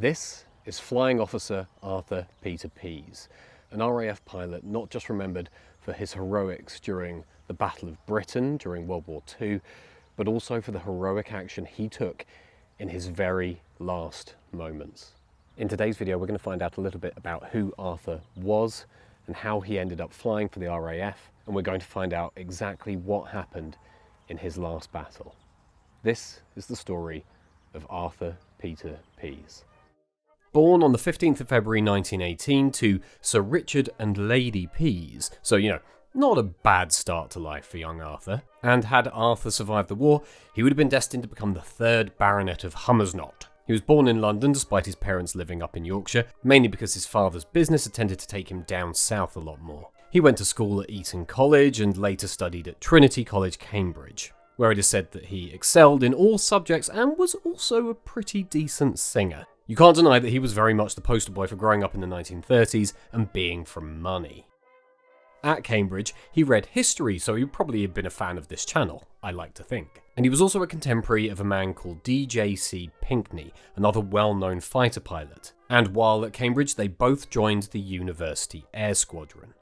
This is Flying Officer Arthur Peter Pease, an RAF pilot not just remembered for his heroics during the Battle of Britain during World War II, but also for the heroic action he took in his very last moments. In today's video, we're going to find out a little bit about who Arthur was and how he ended up flying for the RAF, and we're going to find out exactly what happened in his last battle. This is the story of Arthur Peter Pease. Born on the 15th of February 1918 to Sir Richard and Lady Pease, so not a bad start to life for young Arthur. And had Arthur survived the war, he would have been destined to become the 3rd Baronet of Hummersnott. He was born in London despite his parents living up in Yorkshire, mainly because his father's business had tended to take him down south a lot more. He went to school at Eton College and later studied at Trinity College, Cambridge, where it is said that he excelled in all subjects and was also a pretty decent singer. You can't deny that he was very much the poster boy for growing up in the 1930s and being from money. At Cambridge, he read history, so he would probably have been a fan of this channel, I like to think. And he was also a contemporary of a man called D.J.C. Pinckney, another well-known fighter pilot. And while at Cambridge, they both joined the University Air Squadron.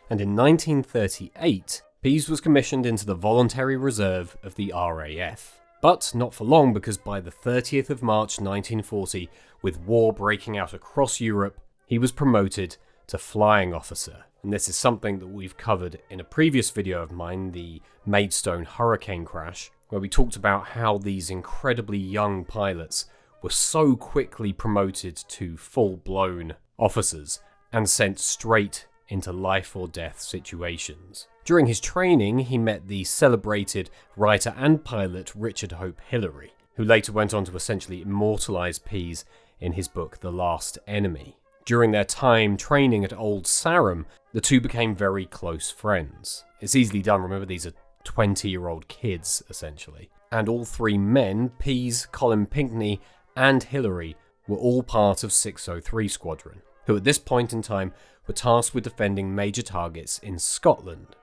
And in 1938, Pease was commissioned into the Voluntary Reserve of the RAF. But not for long, because by the 30th of March 1940, with war breaking out across Europe, he was promoted to Flying Officer. And this is something that we've covered in a previous video of mine, the Maidstone hurricane crash, where we talked about how these incredibly young pilots were so quickly promoted to full-blown officers and sent straight into life or death situations. During his training, he met the celebrated writer and pilot Richard Hope Hillary, who later went on to essentially immortalise Pease in his book The Last Enemy. During their time training at Old Sarum, the two became very close friends. It's easily done, remember these are 20-year-old kids, essentially. And all three men, Pease, Colin Pinckney and Hillary, were all part of 603 Squadron, who at this point in time were tasked with defending major targets in Scotland.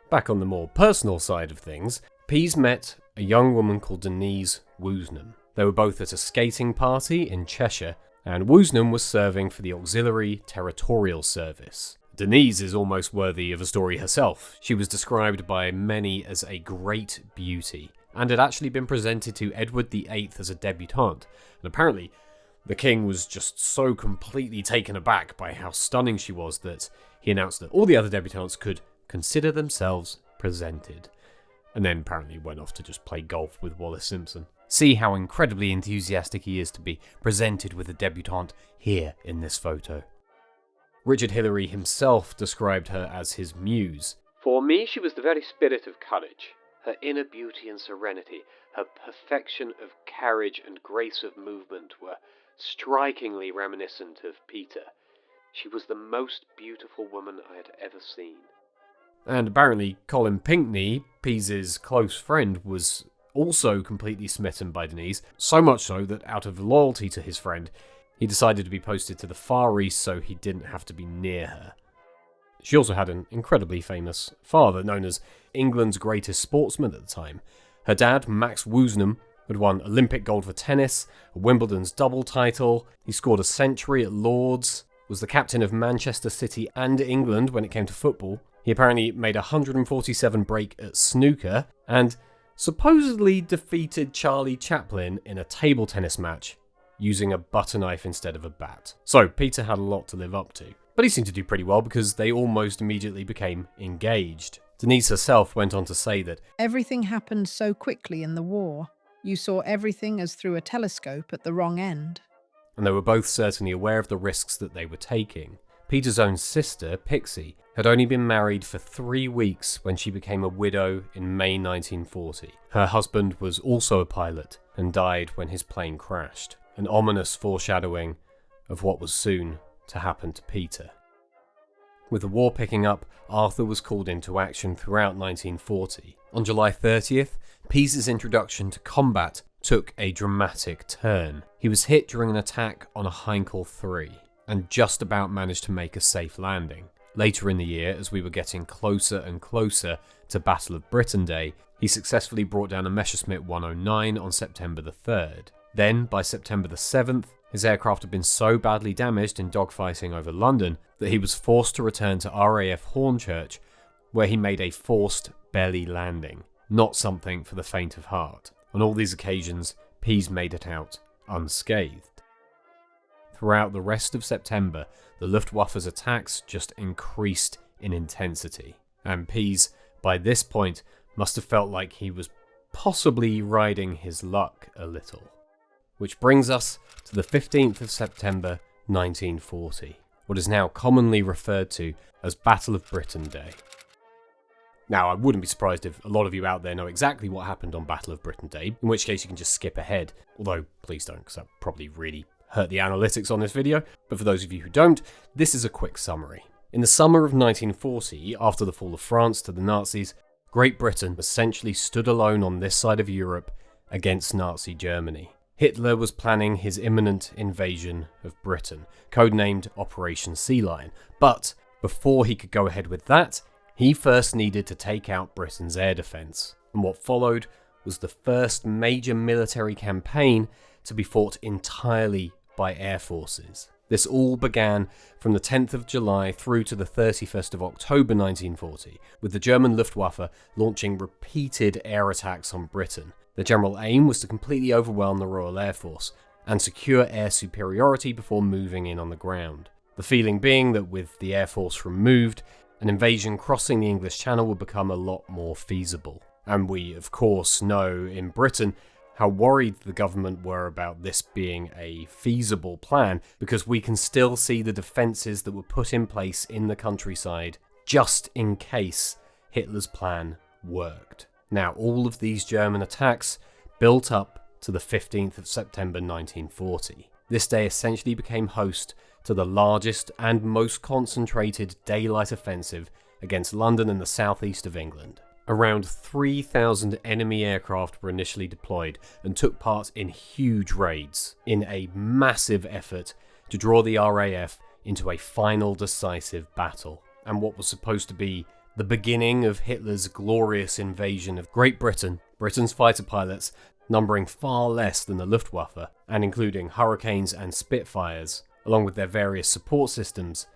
Back on the more personal side of things, Pease met a young woman called Denise Woosnam. They were both at a skating party in Cheshire, and Woosnam was serving for the Auxiliary Territorial Service. Denise is almost worthy of a story herself. She was described by many as a great beauty, and had actually been presented to Edward VIII as a debutante, and apparently the king was just so completely taken aback by how stunning she was that he announced that all the other debutantes could consider themselves presented, and then apparently went off to just play golf with Wallace Simpson. See how incredibly enthusiastic he is to be presented with a debutante here in this photo. Richard Hillary himself described her as his muse. For me, she was the very spirit of courage. Her inner beauty and serenity, her perfection of carriage and grace of movement were strikingly reminiscent of Peter. She was the most beautiful woman I had ever seen. And apparently Colin Pinckney, Pease's close friend, was also completely smitten by Denise, so much so that out of loyalty to his friend, he decided to be posted to the Far East so he didn't have to be near her. She also had an incredibly famous father, known as England's greatest sportsman at the time. Her dad, Max Woosnam, had won Olympic gold for tennis, a Wimbledon's double title, he scored a century at Lord's, was the captain of Manchester City and England when it came to football. He apparently made a 147 break at snooker, and supposedly defeated Charlie Chaplin in a table tennis match using a butter knife instead of a bat. So Peter had a lot to live up to. But he seemed to do pretty well because they almost immediately became engaged. Denise herself went on to say that everything happened so quickly in the war. You saw everything as through a telescope at the wrong end. And they were both certainly aware of the risks that they were taking. Peter's own sister, Pixie, had only been married for 3 weeks when she became a widow in May 1940. Her husband was also a pilot and died when his plane crashed, an ominous foreshadowing of what was soon to happen to Peter. With the war picking up, Arthur was called into action throughout 1940. On July 30th, Pease's introduction to combat took a dramatic turn. He was hit during an attack on a Heinkel 3 and just about managed to make a safe landing. Later in the year, as we were getting closer and closer to Battle of Britain Day, he successfully brought down a Messerschmitt 109 on September the 3rd. Then, by September the 7th, His aircraft had been so badly damaged in dogfighting over London that he was forced to return to RAF Hornchurch, where he made a forced belly landing, not something for the faint of heart. On all these occasions, Pease made it out unscathed. Throughout the rest of September, the Luftwaffe's attacks just increased in intensity, and Pease, by this point, must have felt like he was possibly riding his luck a little. Which brings us to the 15th of September 1940, what is now commonly referred to as Battle of Britain Day. Now, I wouldn't be surprised if a lot of you out there know exactly what happened on Battle of Britain Day, in which case you can just skip ahead, although please don't, because that probably really hurt the analytics on this video. But for those of you who don't, this is a quick summary. In the summer of 1940, after the fall of France to the Nazis, Great Britain essentially stood alone on this side of Europe against Nazi Germany. Hitler was planning his imminent invasion of Britain, codenamed Operation Sea Lion, but before he could go ahead with that, he first needed to take out Britain's air defence, and what followed was the first major military campaign to be fought entirely by air forces. This all began from the 10th of July through to the 31st of October 1940, with the German Luftwaffe launching repeated air attacks on Britain. The general aim was to completely overwhelm the Royal Air Force and secure air superiority before moving in on the ground. The feeling being that with the Air Force removed, an invasion crossing the English Channel would become a lot more feasible. And we, of course, know in Britain how worried the government were about this being a feasible plan, because we can still see the defences that were put in place in the countryside just in case Hitler's plan worked. Now, all of these German attacks built up to the 15th of September 1940. This day essentially became host to the largest and most concentrated daylight offensive against London and the southeast of England. Around 3,000 enemy aircraft were initially deployed and took part in huge raids in a massive effort to draw the RAF into a final decisive battle, and what was supposed to be the beginning of Hitler's glorious invasion of Great Britain. Britain's fighter pilots, numbering far less than the Luftwaffe, and including Hurricanes and Spitfires, along with their various support systems,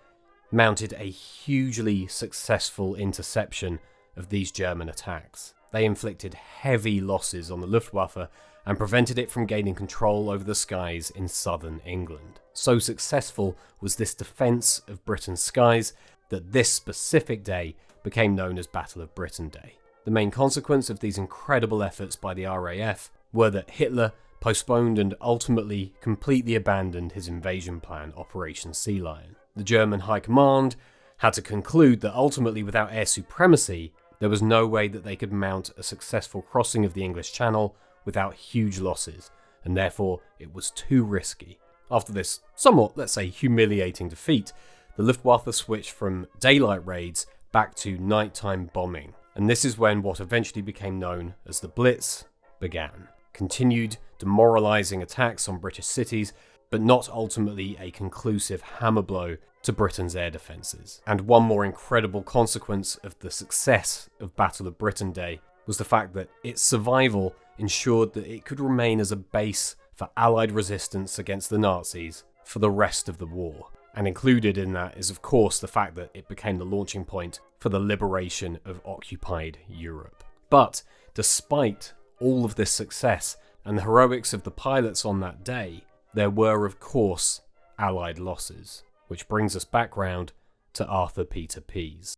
mounted a hugely successful interception of these German attacks. They inflicted heavy losses on the Luftwaffe and prevented it from gaining control over the skies in southern England. So successful was this defence of Britain's skies that this specific day became known as Battle of Britain Day. The main consequence of these incredible efforts by the RAF were that Hitler postponed and ultimately completely abandoned his invasion plan, Operation Sea Lion. The German High Command had to conclude that ultimately, without air supremacy, there was no way that they could mount a successful crossing of the English Channel without huge losses, and therefore it was too risky. After this somewhat, let's say, humiliating defeat, the Luftwaffe switched from daylight raids back to nighttime bombing, and this is when what eventually became known as the Blitz began. Continued demoralising attacks on British cities, but not ultimately a conclusive hammer blow to Britain's air defences. And one more incredible consequence of the success of Battle of Britain Day was the fact that its survival ensured that it could remain as a base for Allied resistance against the Nazis for the rest of the war. And included in that is, of course, the fact that it became the launching point for the liberation of occupied Europe. But despite all of this success and the heroics of the pilots on that day, there were, of course, Allied losses, which brings us back round to Arthur Peter Pease.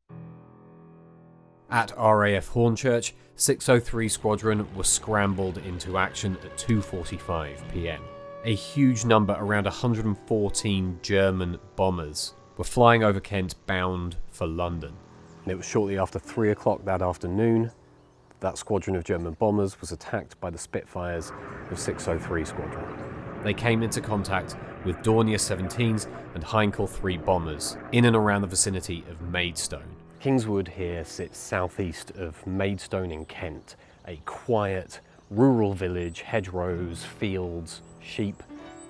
At RAF Hornchurch, 603 Squadron was scrambled into action at 2:45 PM. A huge number, around 114 German bombers, were flying over Kent bound for London. And it was shortly after 3 o'clock that afternoon that squadron of German bombers was attacked by the Spitfires of 603 Squadron. They came into contact with Dornier 17s and Heinkel 3 bombers in and around the vicinity of Maidstone. Kingswood here sits southeast of Maidstone in Kent, a quiet, rural village, hedgerows, fields, sheep,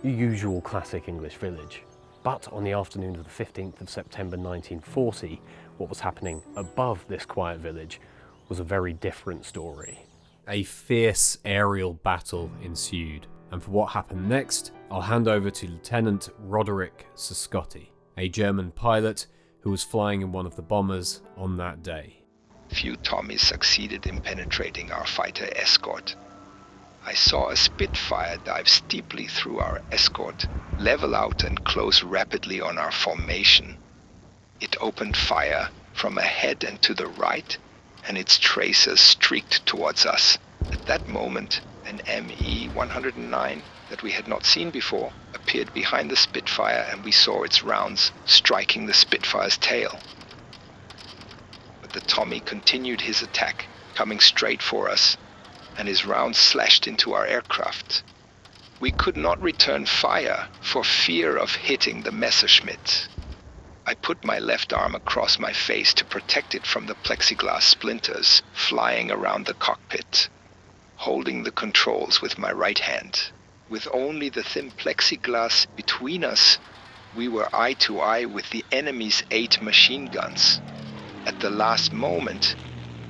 your usual classic English village. But on the afternoon of the 15th of September 1940, what was happening above this quiet village was a very different story. A fierce aerial battle ensued, and for what happened next, I'll hand over to Lieutenant Roderick Sascotti, a German pilot who was flying in one of the bombers on that day. Few Tommies succeeded in penetrating our fighter escort. I saw a Spitfire dive steeply through our escort, level out and close rapidly on our formation. It opened fire from ahead and to the right, and its tracers streaked towards us. At that moment, an ME-109 that we had not seen before appeared behind the Spitfire, and we saw its rounds striking the Spitfire's tail. But the Tommy continued his attack, coming straight for us, and his rounds slashed into our aircraft. We could not return fire for fear of hitting the Messerschmitt. I put my left arm across my face to protect it from the plexiglass splinters flying around the cockpit, holding the controls with my right hand. With only the thin plexiglass between us, we were eye to eye with the enemy's 8 machine guns. At the last moment,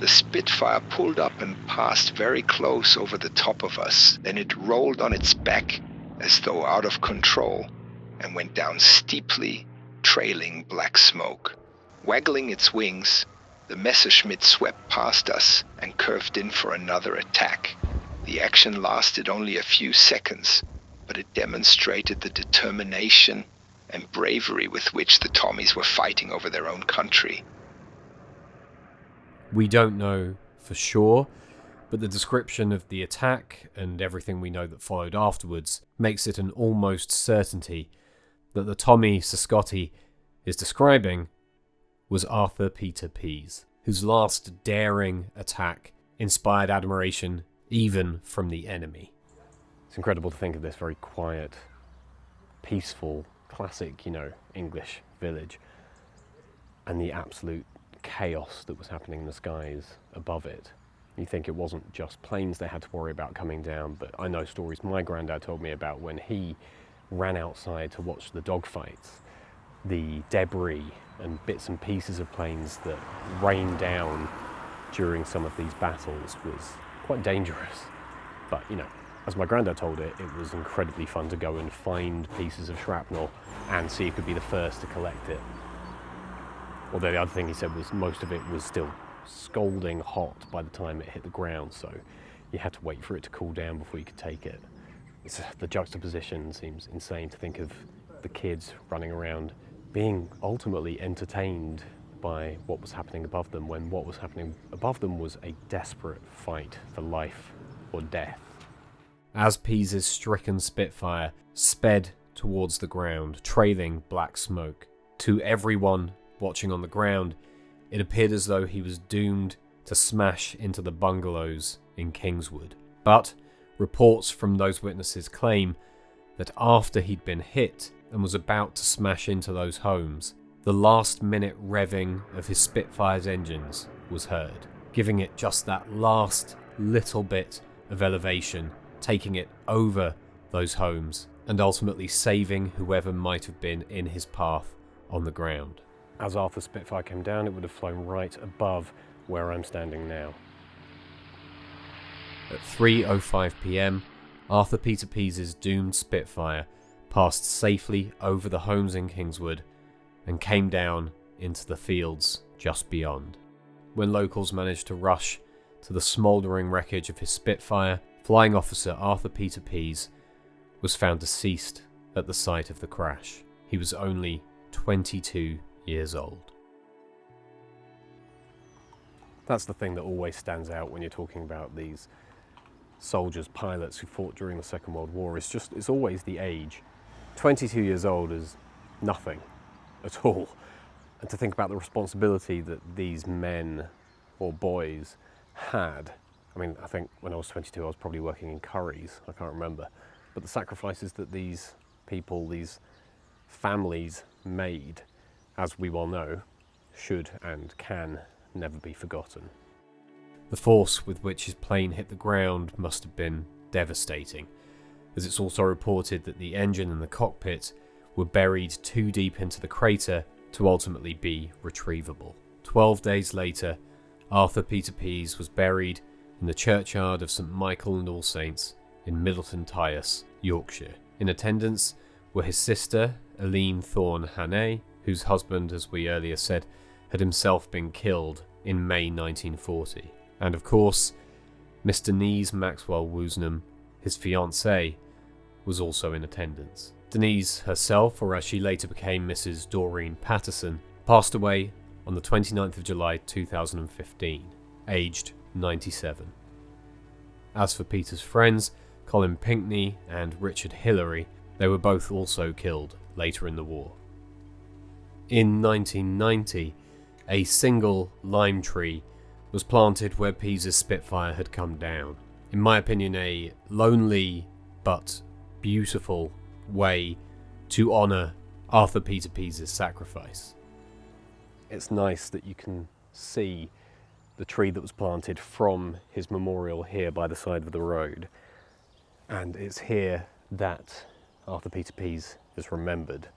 the Spitfire pulled up and passed very close over the top of us. Then it rolled on its back as though out of control and went down steeply, trailing black smoke. Waggling its wings, the Messerschmitt swept past us and curved in for another attack. The action lasted only a few seconds, but it demonstrated the determination and bravery with which the Tommies were fighting over their own country. We don't know for sure, but the description of the attack and everything we know that followed afterwards makes it an almost certainty that the Tommy Sascotti is describing was Arthur Peter Pease, whose last daring attack inspired admiration even from the enemy. It's incredible to think of this very quiet, peaceful, classic, English village, and the absolute chaos that was happening in the skies above it. You think it wasn't just planes they had to worry about coming down, but I know stories my granddad told me about when he ran outside to watch the dogfights. The debris and bits and pieces of planes that rained down during some of these battles was quite dangerous. But, as my granddad told it, it was incredibly fun to go and find pieces of shrapnel and see who could be the first to collect it. Although the other thing he said was most of it was still scalding hot by the time it hit the ground, so you had to wait for it to cool down before you could take it. The juxtaposition seems insane to think of the kids running around being ultimately entertained by what was happening above them, when what was happening above them was a desperate fight for life or death. As Pease's stricken Spitfire sped towards the ground, trailing black smoke, to everyone watching on the ground, it appeared as though he was doomed to smash into the bungalows in Kingswood. But reports from those witnesses claim that after he'd been hit and was about to smash into those homes, the last-minute revving of his Spitfire's engines was heard, giving it just that last little bit of elevation, taking it over those homes and ultimately saving whoever might have been in his path on the ground. As Arthur's Spitfire came down, it would have flown right above where I'm standing now. At 3:05 p.m, Arthur Peter Pease's doomed Spitfire passed safely over the homes in Kingswood and came down into the fields just beyond. When locals managed to rush to the smouldering wreckage of his Spitfire, Flying Officer Arthur Peter Pease was found deceased at the site of the crash. He was only 22 years old. That's the thing that always stands out when you're talking about these soldiers, pilots who fought during the Second World War. It's always the age. 22 years old is nothing at all. And to think about the responsibility that these men or boys had. I think when I was 22 I was probably working in Currys, I can't remember. But the sacrifices that these people, these families made, as we well know, should and can never be forgotten. The force with which his plane hit the ground must have been devastating, as it's also reported that the engine and the cockpit were buried too deep into the crater to ultimately be retrievable. 12 days later, Arthur Peter Pease was buried in the churchyard of St Michael and All Saints in Middleton Tyas, Yorkshire. In attendance were his sister, Eileen Thorne Hannay, whose husband, as we earlier said, had himself been killed in May 1940. And of course, Miss Denise Maxwell Woosnam, his fiancée, was also in attendance. Denise herself, or as she later became Mrs. Doreen Patterson, passed away on the 29th of July 2015, aged 97. As for Peter's friends, Colin Pinkney and Richard Hillary, they were both also killed later in the war. In 1990, a single lime tree was planted where Pease's Spitfire had come down. In my opinion, a lonely but beautiful way to honour Arthur Peter Pease's sacrifice. It's nice that you can see the tree that was planted from his memorial here by the side of the road, and it's here that Arthur Peter Pease is remembered.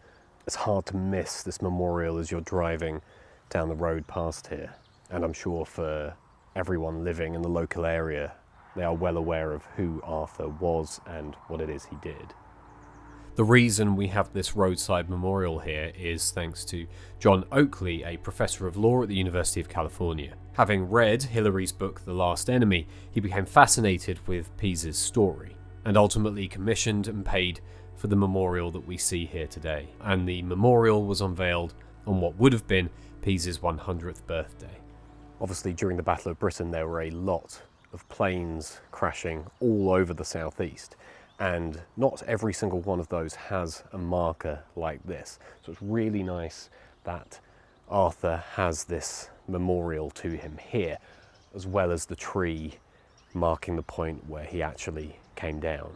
It's hard to miss this memorial as you're driving down the road past here, and I'm sure for everyone living in the local area, they are well aware of who Arthur was and what it is he did. The reason we have this roadside memorial here is thanks to John Oakley, a professor of law at the University of California. Having read Hillary's book The Last Enemy, he became fascinated with Pease's story and ultimately commissioned and paid for the memorial that we see here today. And the memorial was unveiled on what would have been Pease's 100th birthday. Obviously, during the Battle of Britain, there were a lot of planes crashing all over the southeast, and not every single one of those has a marker like this. So it's really nice that Arthur has this memorial to him here, as well as the tree marking the point where he actually came down.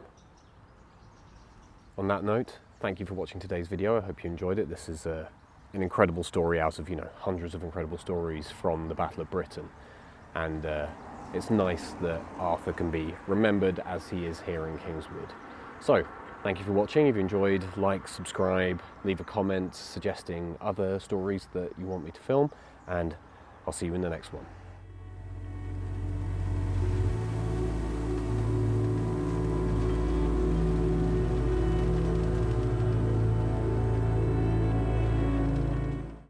On that note, thank you for watching today's video. I hope you enjoyed it. This is an incredible story out of, hundreds of incredible stories from the Battle of Britain. And it's nice that Arthur can be remembered as he is here in Kingswood. So, thank you for watching. If you enjoyed, like, subscribe, leave a comment suggesting other stories that you want me to film, and I'll see you in the next one.